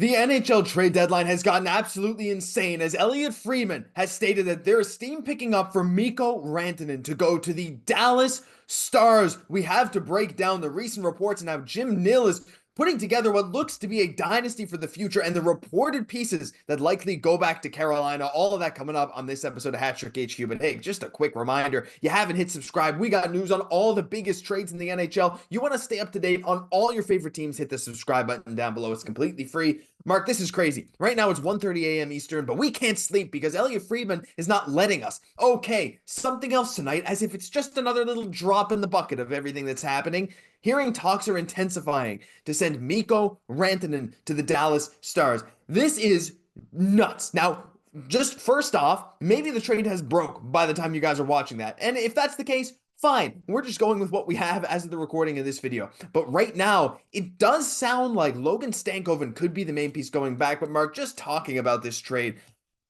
The NHL trade deadline has gotten absolutely insane as Elliotte Friedman has stated that there is steam picking up for Mikko Rantanen to go to the Dallas Stars. We have to break down the recent reports and how Jim Nill is putting together what looks to be a dynasty for the future and the reported pieces that likely go back to Carolina. All of that coming up on this episode of Hat Trick HQ. But hey, just a quick reminder, you haven't hit subscribe. We got news on all the biggest trades in the NHL. You want to stay up to date on all your favorite teams, hit the subscribe button down below. It's completely free. Mark, this is crazy. Right now it's 1:30 a.m. Eastern, but we can't sleep because Elliotte Friedman is not letting us. Okay, something else tonight, as if it's just another little drop in the bucket of everything that's happening. Hearing talks are intensifying to send Mikko Rantanen to the Dallas Stars. This is nuts. Now, just first off, maybe the trade has broke by the time you guys are watching that. And if that's the case, fine. We're just going with what we have as of the recording of this video. But right now, it does sound like Logan Stankoven could be the main piece going back. But Mark, just talking about this trade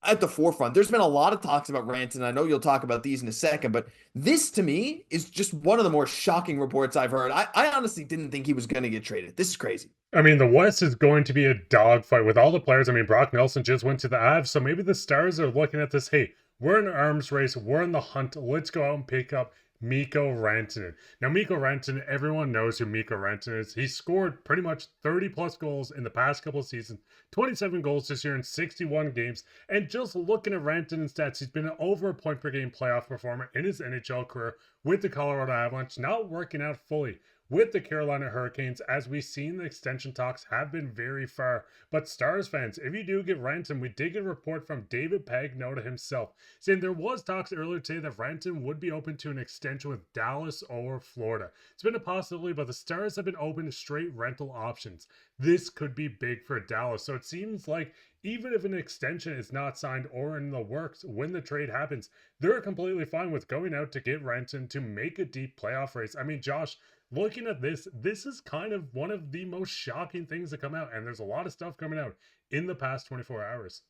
at the forefront, there's been a lot of talks about Rantanen. I know you'll talk about these in a second, but this to me is just one of the more shocking reports I've heard. I honestly didn't think he was going to get traded. This is crazy. I mean, the West is going to be a dogfight with all the players. I mean, Brock Nelson just went to the Avs, so maybe the Stars are looking at this. Hey, we're in an arms race. We're in the hunt. Let's go out and pick up Mikko Rantanen. Now, Mikko Rantanen, everyone knows who Mikko Rantanen is. He scored pretty much 30-plus goals in the past couple of seasons, 27 goals this year in 61 games. And just looking at Rantanen's stats, he's been an over a point per game playoff performer in his NHL career with the Colorado Avalanche, not working out fully with the Carolina Hurricanes. As we've seen, the extension talks have been very far. But Stars fans, if you do get Rantanen, we did get a report from David Pagnotta himself saying there was talks earlier today that Rantanen would be open to an extension with Dallas or Florida. It's been a possibility, but the Stars have been open to straight rental options. This could be big for Dallas. So it seems like even if an extension is not signed or in the works when the trade happens, they're completely fine with going out to get Rantanen to make a deep playoff race. I mean, Josh, looking at this is kind of one of the most shocking things that come out, and there's a lot of stuff coming out in the past 24 hours.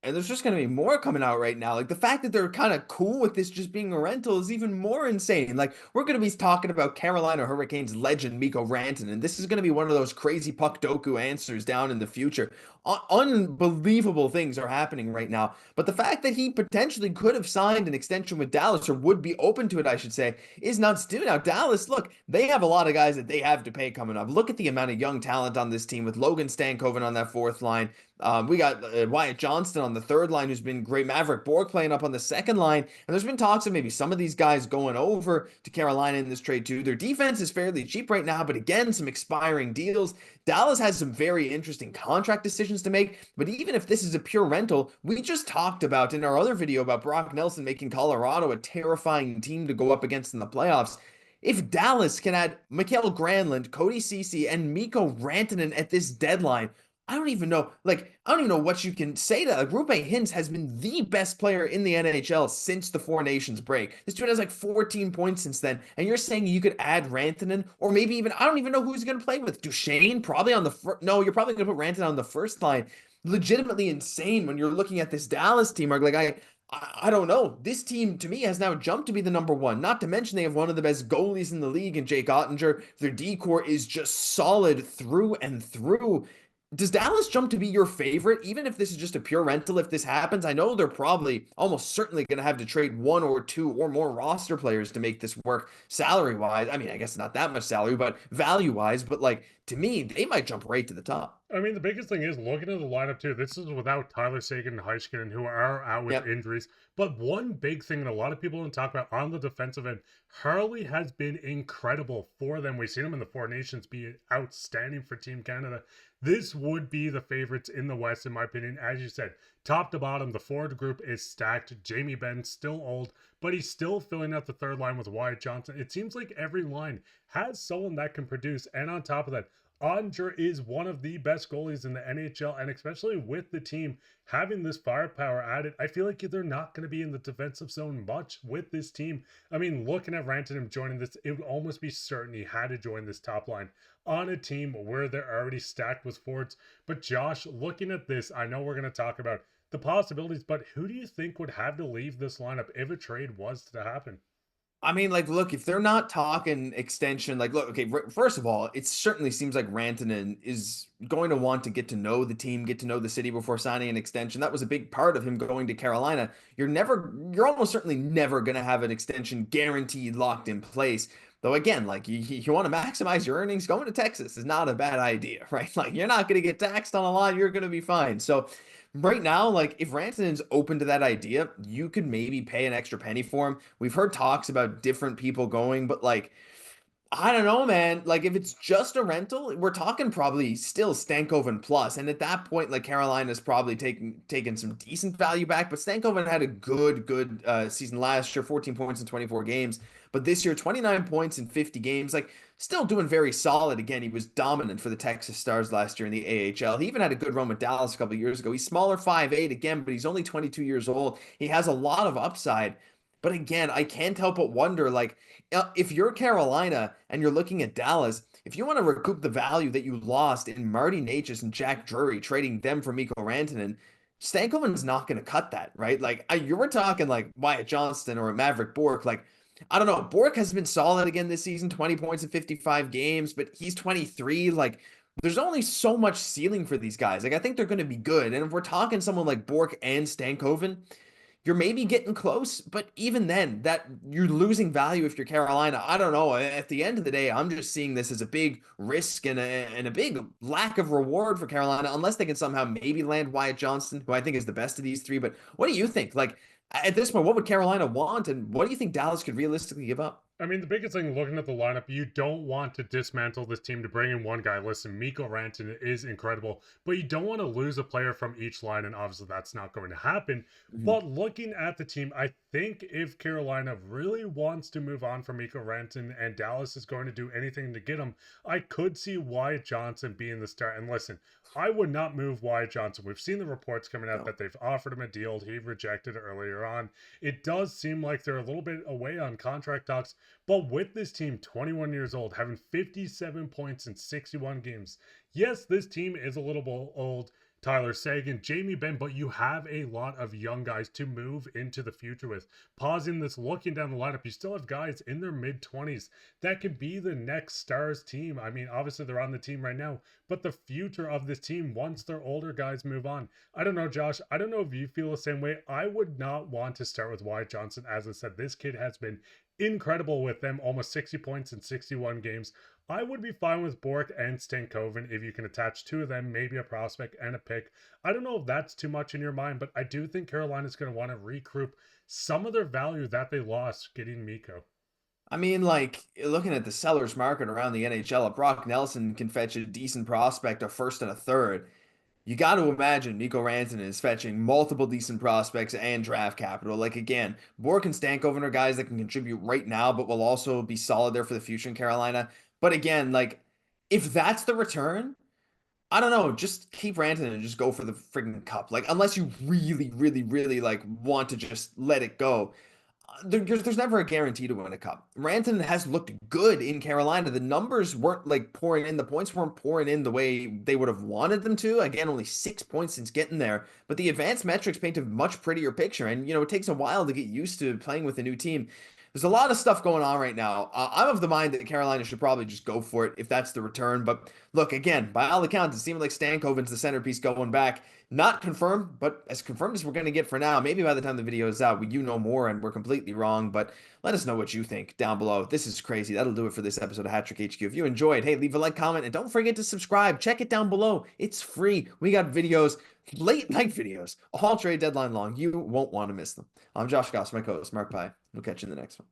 And there's just going to be more coming out right now. Like the fact that they're kind of cool with this just being a rental is even more insane. Like we're going to be talking about Carolina Hurricanes legend Mikko Rantanen, and this is going to be one of those crazy puck doku answers down in the future. Unbelievable things are happening right now. But the fact that he potentially could have signed an extension with Dallas, or would be open to it, I should say, is nuts too. Now Dallas, look, they have a lot of guys that they have to pay coming up. Look at the amount of young talent on this team with Logan Stankoven on that fourth line. We got Wyatt Johnston on the third line, who's been great. Mavrik Bourque playing up on the second line. And there's been talks of maybe some of these guys going over to Carolina in this trade too. Their defense is fairly cheap right now, but again, some expiring deals. Dallas has some very interesting contract decisions to make. But even if this is a pure rental, we just talked about in our other video about Brock Nelson making Colorado a terrifying team to go up against in the playoffs. If Dallas can add Mikael Granlund, Cody Ceci, and Mikko Rantanen at this deadline, I don't even know. I don't even know what you can say to that. Like, Roope Hintz has been the best player in the NHL since the Four Nations break. This dude has like 14 points since then. And you're saying you could add Rantanen, or maybe even, I don't even know who he's going to play with. Duchesne, probably on the first. No, you're probably going to put Rantanen on the first line. Legitimately insane when you're looking at this Dallas team. I don't know. This team, to me, has now jumped to be the number one. Not to mention they have one of the best goalies in the league in Jake Ottinger. Their D-core is just solid through and through. Does Dallas jump to be your favorite, even if this is just a pure rental? If this happens, I know they're probably almost certainly going to have to trade one or two or more roster players to make this work salary-wise. I mean, I guess not that much salary, but value-wise. But like, to me, they might jump right to the top. I mean, the biggest thing is looking at the lineup too. This is without Tyler Seguin and Heiskanen, who are out with Yep. injuries. But one big thing that a lot of people don't talk about on the defensive end, Harley has been incredible for them. We've seen him in the Four Nations be outstanding for Team Canada. This would be the favorites in the West, in my opinion. As you said, top to bottom, the forward group is stacked. Jamie Benn's still old, but he's still filling out the third line with Wyatt Johnston. It seems like every line has someone that can produce. And on top of that, Ottinger is one of the best goalies in the NHL, and especially with the team having this firepower added, I feel like they're not going to be in the defensive zone much with this team. I mean, looking at Rantanen joining this, it would almost be certain he had to join this top line on a team where they're already stacked with forwards. But Josh, looking at this, I know we're going to talk about the possibilities, but who do you think would have to leave this lineup if a trade was to happen? I mean, like, look, if they're not talking extension, like, look, okay, first of all, it certainly seems like Rantanen is going to want to get to know the team, get to know the city before signing an extension. That was a big part of him going to Carolina. You're almost certainly never going to have an extension guaranteed locked in place. Though, again, like, you want to maximize your earnings, going to Texas is not a bad idea, right? Like, you're not going to get taxed on a lot, you're going to be fine. So, right now, like if Rantanen's open to that idea, you could maybe pay an extra penny for him. We've heard talks about different people going, but like I don't know, man. Like if it's just a rental, we're talking probably still Stankoven plus. And at that point, like Carolina's probably taking some decent value back. But Stankoven had a good season last year, 14 points in 24 games. But this year, 29 points in 50 games. Like still doing very solid. Again, he was dominant for the Texas Stars last year in the AHL. He even had a good run with Dallas a couple of years ago. He's smaller, 5'8" again, but he's only 22 years old. He has a lot of upside. But again, I can't help but wonder, like, if you're Carolina and you're looking at Dallas, if you want to recoup the value that you lost in Marty Necas and Jack Drury, trading them for Mikko Rantanen, Stankoven's not going to cut that, right? Like, you were talking like Wyatt Johnston or Mavrik Bourque. Like, I don't know. Bourque has been solid again this season, 20 points in 55 games, but he's 23. Like, there's only so much ceiling for these guys. Like, I think they're going to be good. And if we're talking someone like Bourque and Stankoven, you're maybe getting close, but even then, that you're losing value if you're Carolina. I don't know. At the end of the day, I'm just seeing this as a big risk and a big lack of reward for Carolina, unless they can somehow maybe land Wyatt Johnston, who I think is the best of these three. But what do you think? Like at this point, what would Carolina want, and what do you think Dallas could realistically give up? I mean, the biggest thing looking at the lineup, you don't want to dismantle this team to bring in one guy. Listen, Mikko Rantanen is incredible, but you don't want to lose a player from each line, and obviously that's not going to happen. Mhm. But looking at the team, I think if Carolina really wants to move on from Mikko Rantanen and Dallas is going to do anything to get him, I could see Wyatt Johnston being the star. And listen, I would not move Wyatt Johnston. We've seen the reports coming out No. that they've offered him a deal. He rejected earlier on. It does seem like they're a little bit away on contract talks. But with this team, 21 years old, having 57 points in 61 games, yes, this team is a little bit old. Tyler Seguin, Jamie Benn, but you have a lot of young guys to move into the future with. Pausing this, looking down the lineup, you still have guys in their mid 20s that could be the next Stars team. I mean, obviously they're on the team right now, but the future of this team once their older guys move on. I don't know, Josh. I don't know if you feel the same way. I would not want to start with Wyatt Johnston. As I said, this kid has been incredible with them, almost 60 points in 61 games. I would be fine with Bourque and Stankoven if you can attach two of them, maybe a prospect and a pick. I don't know if that's too much in your mind, but I do think Carolina's going to want to regroup some of their value that they lost getting Mikko. I mean, like looking at the sellers market around the NHL, if Brock Nelson can fetch a decent prospect, a first and a third. You got to imagine Mikko Rantanen is fetching multiple decent prospects and draft capital. Like again, Bourque and Stankoven are guys that can contribute right now, but will also be solid there for the future in Carolina. But again, like if that's the return, I don't know, just keep Rantanen and just go for the freaking cup. Like unless you really like want to just let it go, there's never a guarantee to win a cup. Rantanen has looked good in Carolina. The numbers weren't like pouring in. The points weren't pouring in the way they would have wanted them to. Again, only 6 points since getting there. But the advanced metrics paint a much prettier picture. And, it takes a while to get used to playing with a new team. There's a lot of stuff going on right now. I'm of the mind that Carolina should probably just go for it if that's the return. But look, again, by all accounts, it seems like Stankoven's the centerpiece going back. Not confirmed, but as confirmed as we're going to get for now. Maybe by the time the video is out, you know more and we're completely wrong. But let us know what you think down below. This is crazy. That'll do it for this episode of Hat Trick HQ. If you enjoyed, hey, leave a like, comment, and don't forget to subscribe. Check it down below. It's free. We got videos, late night videos, all trade deadline long. You won't want to miss them. I'm Josh Gosse, my co-host, Mark Pye. We'll catch you in the next one.